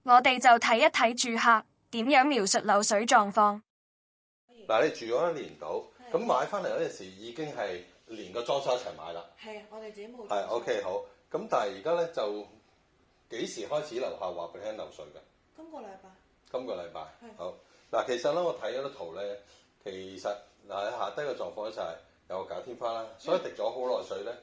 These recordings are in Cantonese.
我哋就睇一睇住客點樣描述漏水狀況。嗱，你住咗一年到，咁買翻嚟嗰陣時已經係連個裝修一齊買啦。係啊，我哋自己冇。係 OK 好，咁但係而家咧就幾時開始樓下話俾你聽漏水嘅？今個禮拜。今個禮拜。好。嗱，其實咧我睇嗰啲圖咧，其實嗱下低嘅狀況就係有個假天花啦，所以滴咗好耐水咧，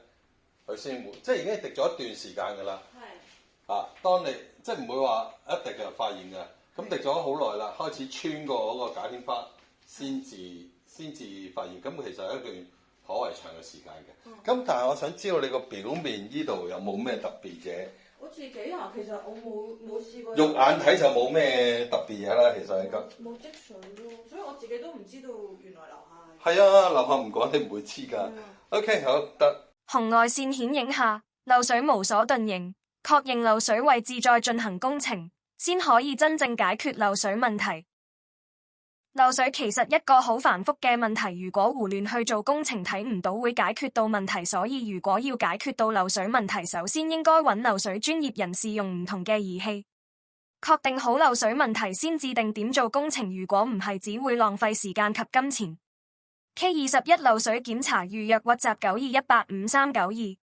佢先會，即係已經滴咗一段時間㗎啦。係。啊，當你即係唔會話一滴就發現㗎，咁滴咗好耐啦，開始穿過嗰個假天花，先至發現，咁其實係一段頗為長嘅時間嘅。咁但係我想知道你個表面呢度有冇咩特別嘅？我自己啊，其實我冇試過。肉眼睇就冇咩特別嘢啦，其實係咁。冇積水咯，所以我自己都唔知道原來樓下係啊，樓下唔講你唔會知㗎。OK， 好得。紅外線顯影下漏水無所遁形，確認漏水位置再進行工程，先可以真正解決漏水問題。漏水其實一個好繁複嘅問題，如果胡亂去做工程，睇唔到會解決到問題。所以如果要解決到漏水問題，首先應該揾漏水專業人士用唔同嘅儀器，確定好漏水問題先至定點做工程。如果唔係，只會浪費時間及金錢。K21 漏水檢查預約：WhatsApp 92185392。